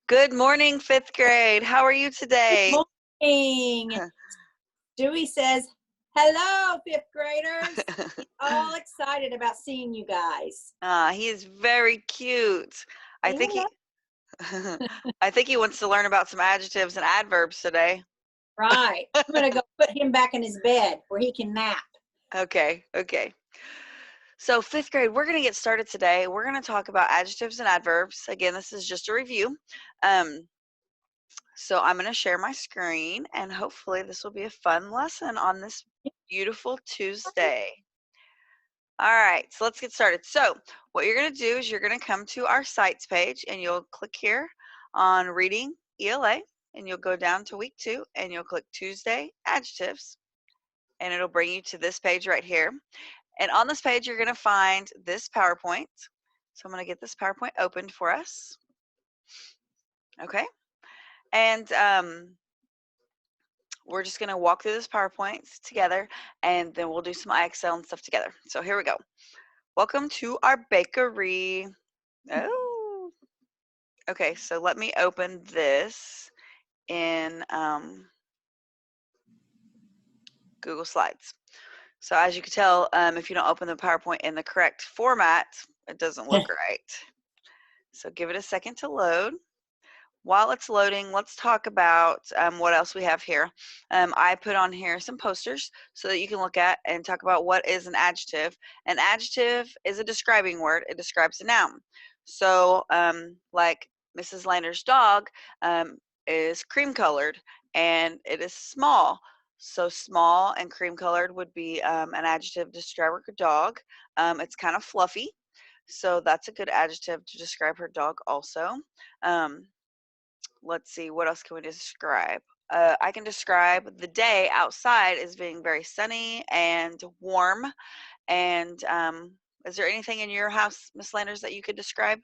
Good morning, fifth grade. How are you today? Morning. Dewey says, hello, fifth graders. He's all excited about seeing you guys. He is very cute. I Say think hello. he I think he wants to learn about some adjectives and adverbs today. Right. I'm going to go put him back in his bed where he can nap. Okay. So fifth grade, we're going to get started today. We're going to talk about adjectives and adverbs. Again, this is just a review. So I'm going to share my screen, and hopefully this will be a fun lesson on this beautiful Tuesday. All right, so let's get started. So what you're going to do is you're going to come to our sites page, and you'll click here on Reading ELA, and you'll go down to week 2, and you'll click Tuesday Adjectives, and it'll bring you to this page right here. And on this page, you're going to find this PowerPoint. So I'm going to get this PowerPoint opened for us. Okay, and we're just going to walk through this PowerPoint together, and then we'll do some IXL and stuff together. So here we go. Welcome to our bakery. Oh, okay, so let me open this in Google Slides. So as you can tell, if you don't open the PowerPoint in the correct format, it doesn't look right. So give it a second to load. While it's loading, let's talk about what else we have here. I put on here some posters so that you can look at and talk about what is an adjective. An adjective is a describing word. It describes a noun. So like Mrs. Lander's dog is cream colored and it is small. So small and cream colored would be an adjective to describe her dog. It's kind of fluffy. So that's a good adjective to describe her dog also. Let's see, what else can we describe? I can describe the day outside as being very sunny and warm. And is there anything in your house, Miss Landers, that you could describe?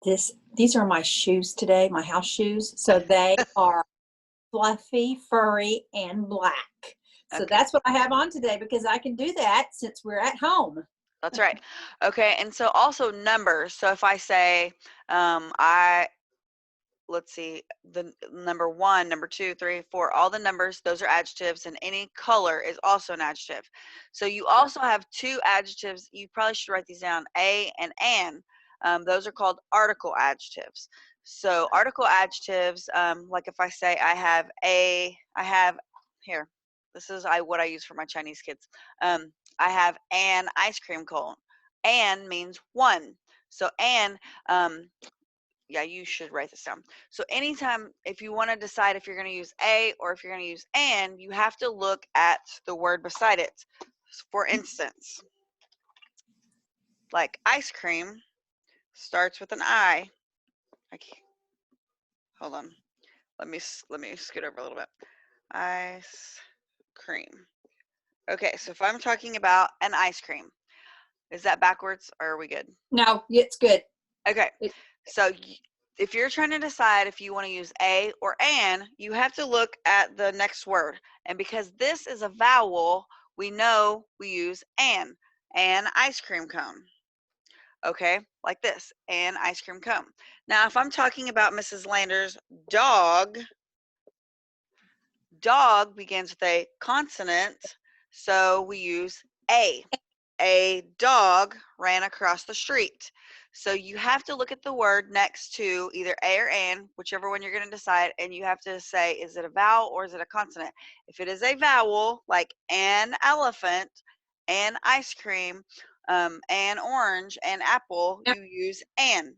These are my shoes today, my house shoes. So they are fluffy, furry, and black. So Okay, that's what I have on today because I can do that since we're at home. that's right. Okay, and so also numbers. So if I say, let's see, the number 1, number 2, 3, 4, all the numbers, those are adjectives, and any color is also an adjective. So you also have 2 adjectives. You probably should write these down, a and an. Those are called article adjectives. So article adjectives, like if I say here, this is what I use for my Chinese kids. I have an ice cream cone. An means 1. So an, yeah, you should write this down. So anytime, if you want to decide if you're going to use a or if you're going to use an, you have to look at the word beside it. For instance, like ice cream starts with an I. Hold on. Let me scoot over a little bit. Ice cream. Okay, so if I'm talking about an ice cream, is that backwards or are we good? No, it's good. Okay, so if you're trying to decide if you want to use a or an, you have to look at the next word. And because this is a vowel, we know we use an ice cream cone. Okay, like this, an ice cream cone. Now, if I'm talking about Mrs. Lander's dog, dog begins with a consonant, so we use a. A dog ran across the street. So you have to look at the word next to either a or an, whichever one you're going to decide, and you have to say, is it a vowel or is it a consonant? If it is a vowel, like an elephant, an ice cream, an orange, an apple, you use an.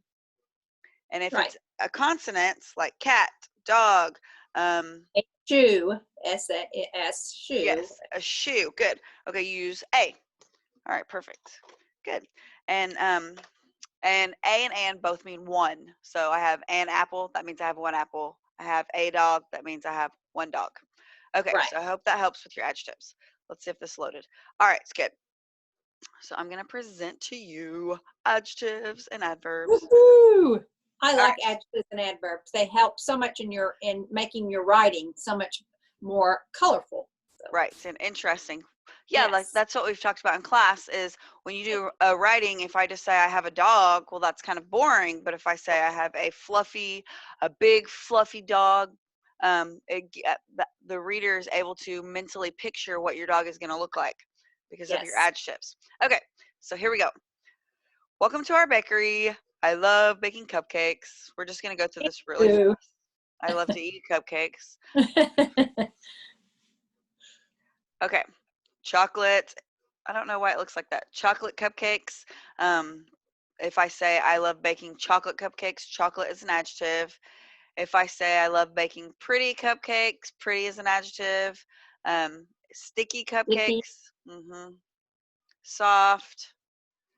And if Right. it's a consonant, like cat, dog, A shoe, S, shoe. yes, a shoe, good. Okay, you use a. All right, perfect. Good. And a and both mean 1. So I have an apple, that means I have 1 apple. I have a dog, that means I have 1 dog. Okay, Right. so I hope that helps with your adjectives. Let's see if this loaded. All right, it's good. So I'm going to present to you adjectives and adverbs. Woo-hoo! I All like right. adjectives and adverbs. They help so much in making your writing so much more colorful. So. Right, and interesting. Yeah, like Yes. that's what we've talked about in class is when you do a writing, if I just say I have a dog, well, that's kind of boring. But if I say I have a big fluffy dog, the reader is able to mentally picture what your dog is going to look like because of your Yes. adjectives. Okay, so here we go. Welcome to our bakery. I love baking cupcakes. We're just going to go through this really fast. Ooh. I love to eat cupcakes. Okay, chocolate. I don't know why it looks like that. Chocolate cupcakes. If I say I love baking chocolate cupcakes, chocolate is an adjective. If I say I love baking pretty cupcakes, pretty is an adjective. Sticky Sticky. cupcakes. Soft.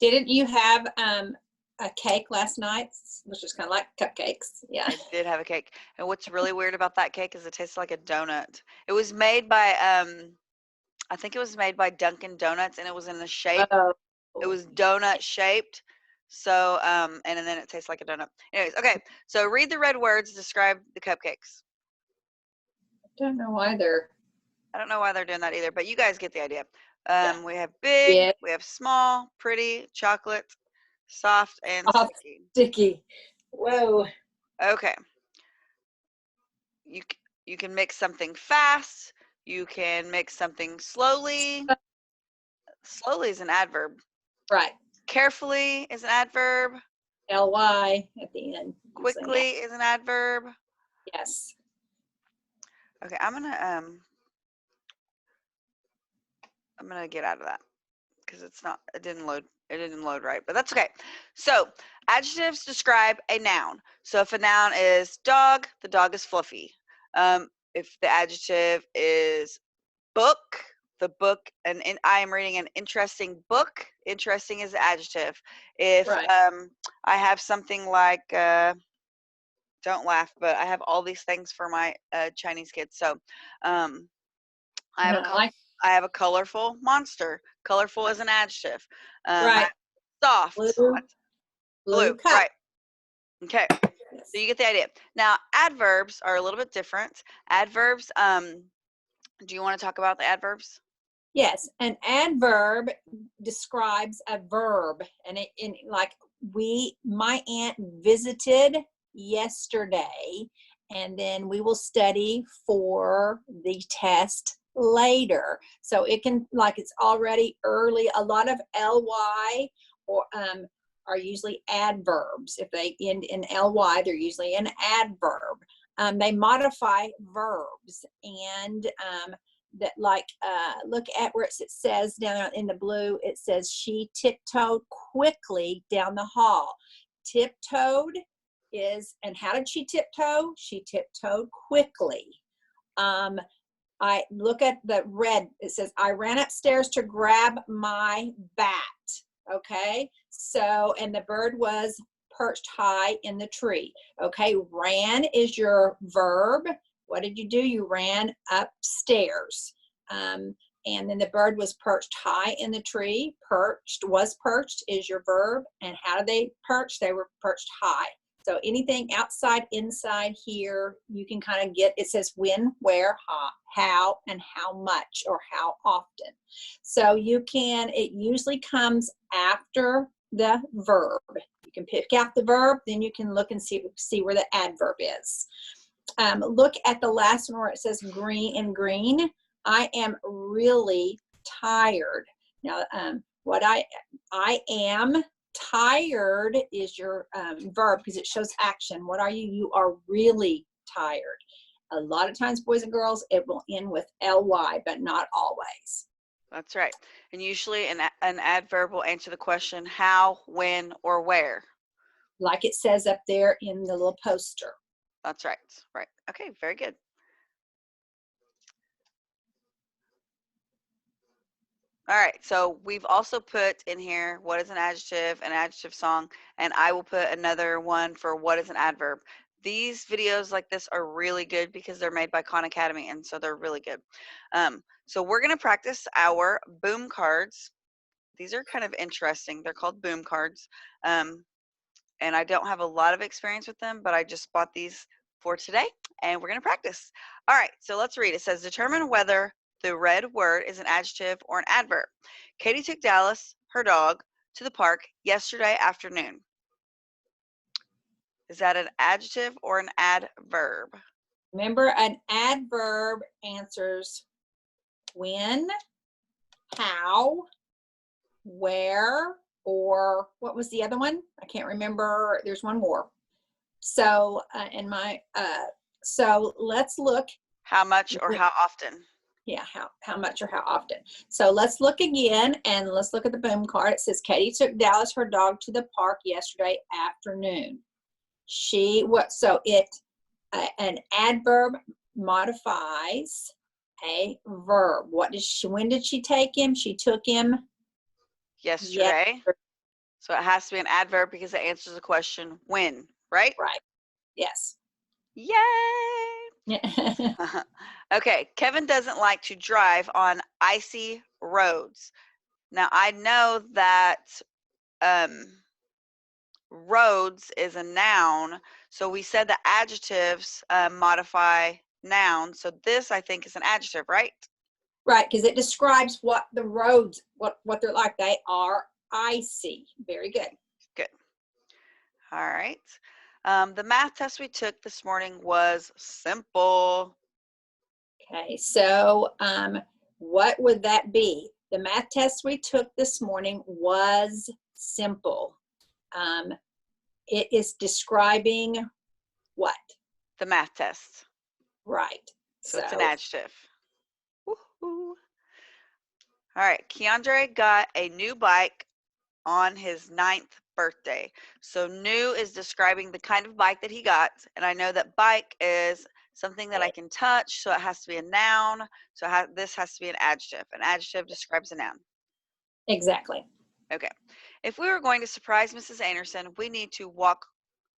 Didn't you have a cake last night, which was kind of like cupcakes? Yeah. I did have a cake. And what's really weird about that cake is it tastes like a donut. It was made by I think it was made by Dunkin' Donuts, and it was in the shape. Oh. It was donut shaped. So, and then it tastes like a donut. Anyways, okay. So read the red words. Describe the cupcakes. Don't know either. I don't know why they're doing that either, but you guys get the idea. Yeah. We have big, Yeah. we have small, pretty, chocolate, soft, and Soft, sticky. sticky. Whoa. Okay. You you can mix something fast. You can mix something slowly. Slowly is an adverb. Right. Carefully is an adverb. ly at the end. Quickly is an adverb. Yes. Okay, I'm gonna get out of that because it didn't load right, but that's okay. So adjectives describe a noun. So if a noun is dog, the dog is fluffy. If the adjective is book, the book, and I am reading an interesting book. Interesting is the adjective. If Right. I have something like don't laugh, but I have all these things for my Chinese kids. So I have Like I have a colorful monster. Colorful is an adjective. right. Soft. Blue cup. Right. Okay. Yes. So you get the idea. Now adverbs are a little bit different. Adverbs. Do you want to talk about the adverbs? Yes, an adverb describes a verb, and like my aunt visited yesterday, and then we will study for the test later. So it can, like, it's already early. A lot of ly or are usually adverbs. If they end in ly, they're usually an adverb. They modify verbs, and that, like, look at where it says down in the blue, it says she tiptoed quickly down the hall. Tiptoed and how did she tiptoe? She tiptoed quickly. I look at the red, it says I ran upstairs to grab my bat. Okay, so, and the bird was perched high in the tree. Okay, ran is your verb. What did you do? You ran upstairs. And then the bird was perched high in the tree. Perched is your verb. And how did they perch? They were perched high. So anything outside, inside here, you can kind of get, it says when, where, how, and how much, or how often. So it usually comes after the verb. You can pick out the verb, then you can look and see where the adverb is. Look at the last one where it says green in green. I am really tired. Now, I am tired is your verb because it shows action. What are you? You are really tired. A lot of times, boys and girls, it will end with ly, but not always. That's right. And usually an adverb will answer the question how, when, or where. Like it says up there in the little poster. That's right. Right. Okay, very good. All right, so we've also put in here what is an adjective song, and I will put another one for what is an adverb. These videos like this are really good because they're made by Khan Academy, and so they're really good. So we're going to practice our boom cards. These are kind of interesting. They're called boom cards, and I don't have a lot of experience with them, but I just bought these for today, and we're going to practice. All right, so let's read. It says, determine whether the red word is an adjective or an adverb. Katie took Dallas, her dog, to the park yesterday afternoon. Is that an adjective or an adverb? Remember, an adverb answers when, how, where, or what was the other one? I can't remember. There's one more. So so let's look. How much or how often? Yeah, how much or how often. So let's look again, and let's look at the boom card. It says Katie took Dallas, her dog, to the park yesterday afternoon. An adverb modifies a verb. When did she take him? She took him Yesterday. So it has to be an adverb because it answers the question when, right? Right. Yes. Yay! Okay, Kevin doesn't like to drive on icy roads. Now, I know that roads is a noun, so we said the adjectives modify nouns. So this, I think, is an adjective, right? Right, because it describes what the roads, what they're like. They are icy. Very good. Good. All right. The math test we took this morning was simple. Okay, so what would that be? The math test we took this morning was simple. It is describing what? The math test. Right. So it's an adjective. Woo-hoo. All right. Keandre got a new bike on his 9th birthday. So new is describing the kind of bike that he got. And I know that bike is something that I can touch. So it has to be a noun. So this has to be an adjective. An adjective describes a noun. Exactly. Okay. If we were going to surprise Mrs. Anderson, we need to walk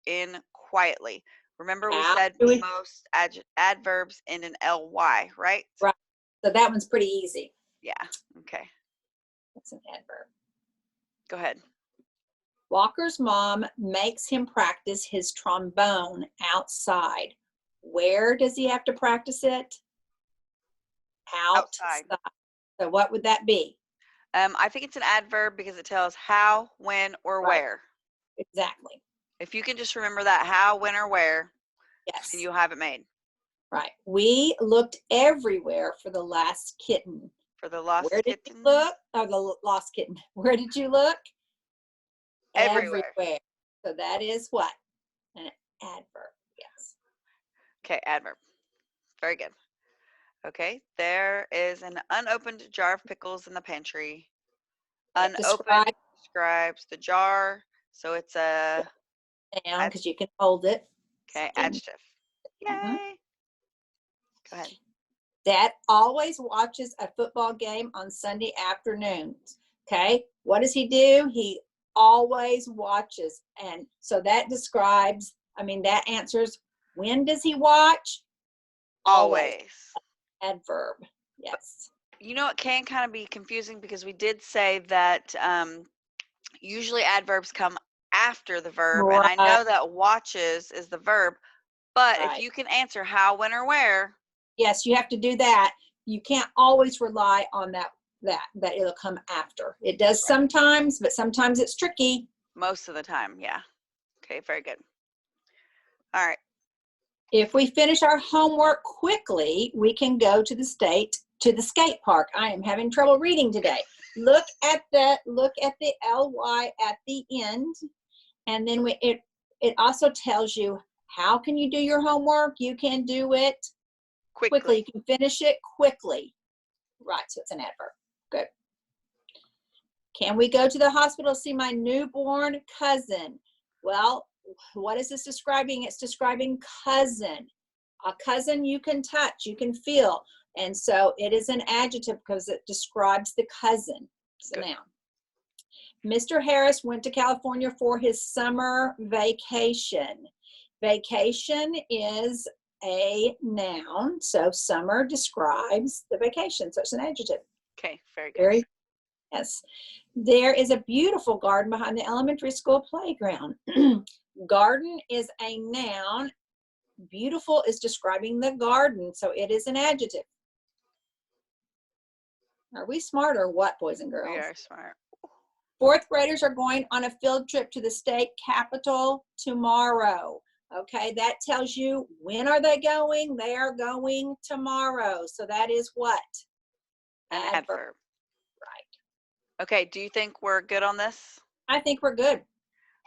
in quietly. Remember we said most adverbs end in ly, right? Right. So that one's pretty easy. Yeah. Okay. That's an adverb. Go ahead. Walker's mom makes him practice his trombone outside. Where does he have to practice it? Outside. So what would that be? I think it's an adverb because it tells how, when, or where. Exactly. If you can just remember that how, when, or where, yes, then you'll have it made. Right. We looked everywhere for the last kitten. For the lost Where kitten? did you look? Oh, the lost kitten. Where did you look? Everywhere. So that is what? An adverb. Yes. Okay, adverb. Very good. Okay, there is an unopened jar of pickles in the pantry. Unopened describes the jar, so it's a noun because you can hold it. Okay, adjective. Yay! Mm-hmm. Go ahead. Dad always watches a football game on Sunday afternoons. Okay, what does he do? He always watches, and so that describes. That answers. When does he watch? Always. Adverb. Yes. You know, it can kind of be confusing because we did say that usually adverbs come after the verb, and I know that watches is the verb, but if you can answer how, when, or where. Yes, you have to do that. You can't always rely on that it'll come after. It does sometimes, but sometimes it's tricky. Most of the time, yeah. Okay, very good. All right. If we finish our homework quickly, we can go to the skate park. I am having trouble reading today. Look at the ly at the end, and then it also tells you how can you do your homework. You can do it quickly. You can finish it quickly. Right, so it's an adverb. Good. Can we go to the hospital to see my newborn cousin? Well, what is this describing? It's describing cousin. A cousin you can touch, you can feel. And so it is an adjective because it describes the cousin. It's a noun. Mr. Harris went to California for his summer vacation. Vacation is a noun, so summer describes the vacation, so it's an adjective. Okay, very good. Yes. There is a beautiful garden behind the elementary school playground. Garden is a noun. Beautiful is describing the garden, so it is an adjective. Are we smart or what, boys and We girls? are smart. Fourth graders are going on a field trip to the state capitol tomorrow. Okay, that tells you when are they going? They are going tomorrow. So that is what? An Adverb. adverb. Right. Okay, do you think we're good on this? I think we're good.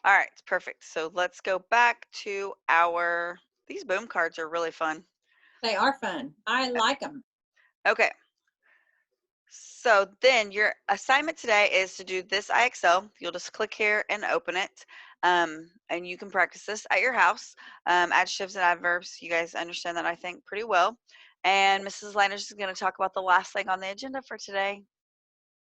All right, perfect. So let's go back to these boom cards are really fun. They are fun. I like them. Okay. So then your assignment today is to do this IXL. You'll just click here and open it. And you can practice this at your house. Adjectives and adverbs, you guys understand that, I think, pretty well. And Mrs. Landers is going to talk about the last thing on the agenda for today.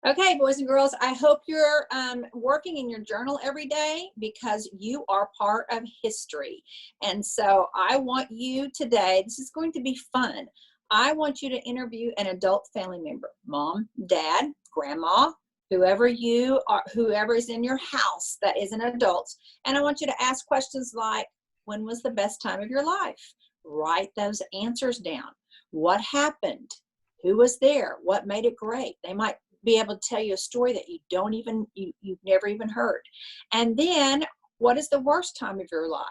Okay, boys and girls, I hope you're working in your journal every day because you are part of history. And so I want you today, this is going to be fun. I want you to interview an adult family member, mom, dad, grandma, whoever you are, whoever is in your house that is an adult. And I want you to ask questions like, when was the best time of your life? Write those answers down. What happened? Who was there? What made it great? They might be able to tell you a story that you've never even heard. And then, what is the worst time of your life?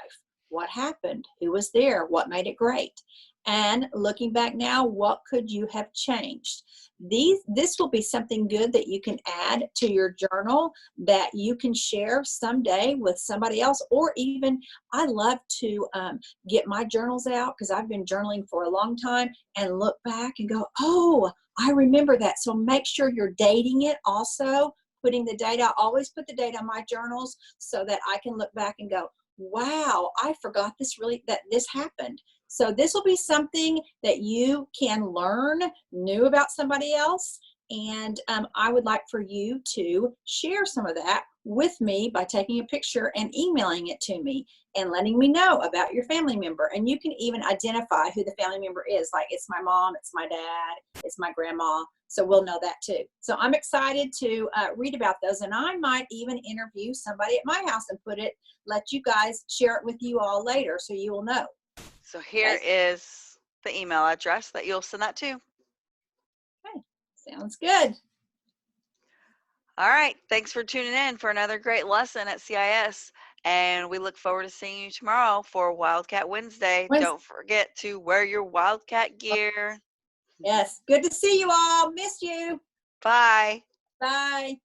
What happened? Who was there? What made it great? And looking back now, what could you have changed? This will be something good that you can add to your journal that you can share someday with somebody else. Or even, I love to get my journals out because I've been journaling for a long time and look back and go, oh, I remember that. So make sure you're dating it also, putting the date. I always put the date on my journals so that I can look back and go, wow, I forgot that this happened. So this will be something that you can learn new about somebody else. And I would like for you to share some of that with me by taking a picture and emailing it to me and letting me know about your family member. And you can even identify who the family member is. Like, it's my mom, it's my dad, it's my grandma. So we'll know that too. So I'm excited to read about those. And I might even interview somebody at my house and let you guys share it with you all later so you will know. So here is the email address that you'll send that to. Okay, sounds good. All right, thanks for tuning in for another great lesson at CIS. And we look forward to seeing you tomorrow for Wildcat Wednesday. Don't forget to wear your Wildcat gear. Yes, good to see you all. Miss you. Bye. Bye.